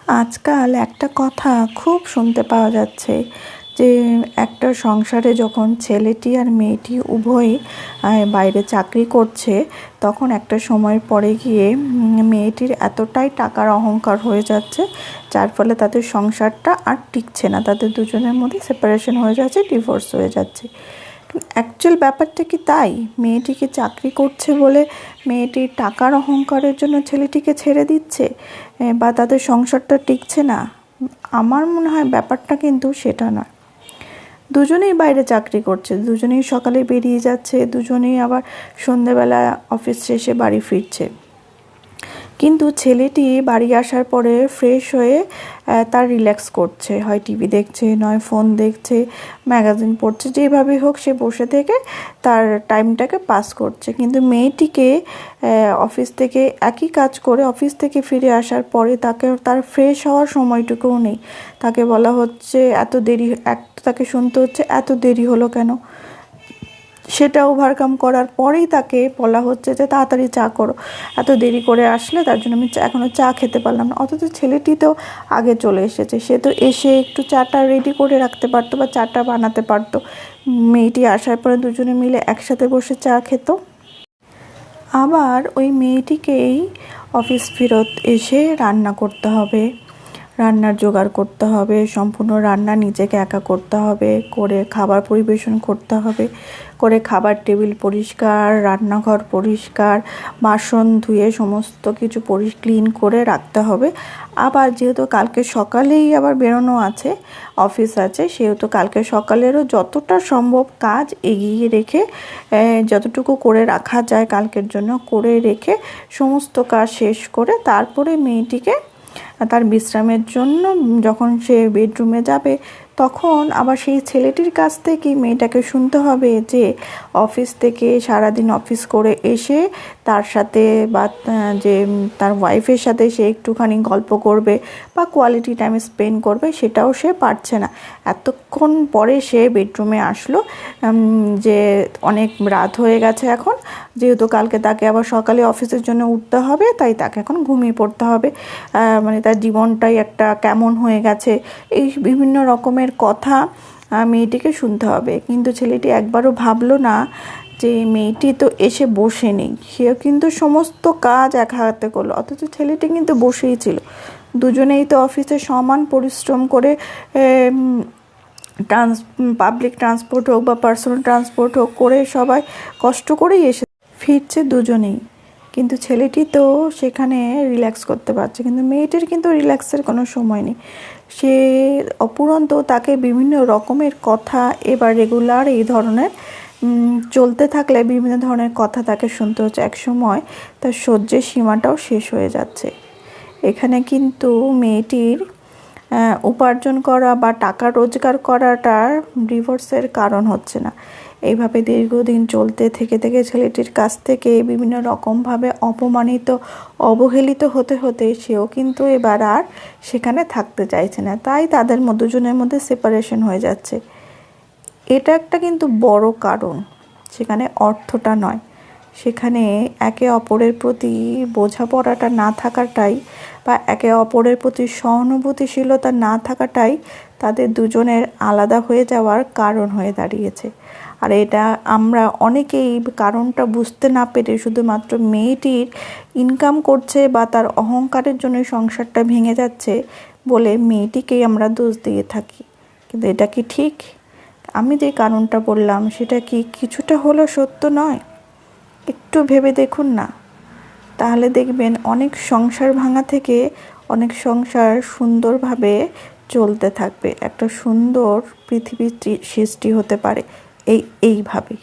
আজকাল একটা কথা খুব শুনতে পাওয়া যাচ্ছে যে একটা সংসারে যখন ছেলেটি আর মেয়েটি উভয়ই বাইরে চাকরি করছে, তখন একটা সময় পরে গিয়ে মেয়েটির এতটাই টাকার অহংকার হয়ে যাচ্ছে, যার ফলে তাদের সংসারটা আর টিকছে না, তাদের দুজনের মধ্যে সেপারেশন হয়ে যাচ্ছে, ডিভোর্স হয়ে যাচ্ছে। অ্যাকচুয়াল ব্যাপারটা কি তাই? মেয়েটিকে চাকরি করছে বলে মেয়েটির টাকার অহংকারের জন্য ছেলেটিকে ছেড়ে দিচ্ছে, বা তাদের সংসারটা টিকছে না? আমার মনে হয় ব্যাপারটা কিন্তু সেটা নয়। দুজনেই বাইরে চাকরি করছে, দুজনেই সকালে বেরিয়ে যাচ্ছে, দুজনেই আবার সন্ধেবেলা অফিস শেষে বাড়ি ফিরছে। কিন্তু ছেলেটি বাড়ি আসার পরে ফ্রেশ হয়ে তার রিল্যাক্স করছে, হয় টিভি দেখছে, নয় ফোন দেখছে, ম্যাগাজিন পড়ছে, যেভাবে হোক সে বসে থেকে তার টাইমটাকে পাস করছে। কিন্তু মেয়েটিকে অফিস থেকে একই কাজ করে অফিস থেকে ফিরে আসার পরে তার ফ্রেশ হওয়ার সময়টুকুও নেই। তাকে বলা হচ্ছে এত দেরি, তাকে শুনতে হচ্ছে এত দেরি হলো কেন। সেটা ওভারকাম করার পরেই তাকে বলা হচ্ছে যে তাড়াতাড়ি চা করো, এত দেরি করে আসলে তার জন্য আমি এখনও চা খেতে পারলাম না। অথচ ছেলেটি তো আগে চলে এসেছে, সে তো এসে একটু চাটা রেডি করে রাখতে পারতো বা চাটা বানাতে পারতো। মেয়েটি আসার পরে দুজনে মিলে একসাথে বসে চা খেত। আবার ওই মেয়েটিকেই অফিস ফেরত এসে রান্না করতে হবে, রান্নার জোগাড় করতে হবে, সম্পূর্ণ রান্না নিজেকে একা করতে হবে, করে খাবার পরিবেশন করতে হবে, করে খাবার টেবিল পরিষ্কার, রান্নাঘর পরিষ্কার, বাসন ধুয়ে সমস্ত কিছু ক্লিন করে রাখতে হবে। আবার যেহেতু কালকে সকালেই আবার বেরোনো আছে, অফিস আছে, সেহেতু কালকে সকালেরও যতটা সম্ভব কাজ এগিয়ে রেখে, যতটুকু করে রাখা যায় কালকের জন্য করে রেখে সমস্ত কাজ শেষ করে তারপরে মেয়েটিকে তার বিশ্রামের জন্য যখন সে বেডরুমে যাবে, তখন আবার সেই ছেলেটির কাছ থেকেই মেয়েটাকে শুনতে হবে যে অফিস থেকে সারাদিন অফিস করে এসে তার সাথে বা যে তার ওয়াইফের সাথে সে একটুখানি গল্প করবে বা কোয়ালিটি টাইম স্পেন্ড করবে, সেটাও সে পারছে না। এতক্ষণ পরে সে বেডরুমে আসলো যে অনেক রাত হয়ে গেছে এখন, যেহেতু কালকে তাকে আবার সকালে অফিসের জন্য উঠতে হবে, তাই তাকে এখন ঘুমিয়ে পড়তে হবে। মানে তার জীবনটাই একটা কেমন হয়ে গেছে, এই বিভিন্ন রকমের কথা মেয়েটিকে শুনতে হবে। কিন্তু ছেলেটি একবারও ভাবলো না যে মেয়েটি তো এসে বসে নেই, সেও কিন্তু সমস্ত কাজ এক হাতে করলো, অথচ ছেলেটি কিন্তু বসেই ছিল। দুজনেই তো অফিসে সমান পরিশ্রম করে পাবলিক ট্রান্সপোর্ট হোক বা পার্সোনাল ট্রান্সপোর্ট হোক করে সবাই কষ্ট করেই এসে ফিরছে দুজনেই। কিন্তু ছেলেটি তো সেখানে রিল্যাক্স করতে পারছে, কিন্তু মেয়েটির কিন্তু রিল্যাক্সের কোনো সময় নেই। সে অপুরন্ত তাকে বিভিন্ন রকমের কথা এবার রেগুলার এই ধরনের চলতে থাকলে বিভিন্ন ধরনের কথা তাকে শুনতে হচ্ছে। একসময় তার সহ্যের সীমাটাও শেষ হয়ে যাচ্ছে। এখানে কিন্তু মেয়েটির উপার্জন করা বা টাকা রোজগার করাটার ডিভোর্সের কারণ হচ্ছে না। এইভাবে দীর্ঘদিন চলতে থেকে থেকে ছেলেটির কাছ থেকে বিভিন্ন রকমভাবে অপমানিত, অবহেলিত হতে হতে সেও কিন্তু এবার আর সেখানে থাকতে চাইছে না, তাই তাদের দুজনের মধ্যে সেপারেশন হয়ে যাচ্ছে। এটা একটা কিন্তু বড় কারণ, সেখানে অর্থটা নয়, সেখানে একে অপরের প্রতি বোঝাপড়াটা না থাকাটাই বা একে অপরের প্রতি সহানুভূতিশীলতা না থাকাটাই তাদের দুজনের আলাদা হয়ে যাওয়ার কারণ হয়ে দাঁড়িয়েছে। আর এটা আমরা অনেকেই কারণটা বুঝতে না পেরে শুধুমাত্র মেয়েটির ইনকাম করছে বা তার অহংকারের জন্য সংসারটা ভেঙে যাচ্ছে বলে মেয়েটিকেই আমরা দোষ দিয়ে থাকি। কিন্তু এটা কি ঠিক? আমি যে কারণটা বললাম সেটা কি কিছুটা হলেও সত্য নয়? একটু ভেবে দেখুন না, তাহলে দেখবেন অনেক সংসার ভাঙা থেকে অনেক সংসার সুন্দরভাবে চলতে থাকবে, একটা সুন্দর পৃথিবী সৃষ্টি হতে পারে এইভাবেই।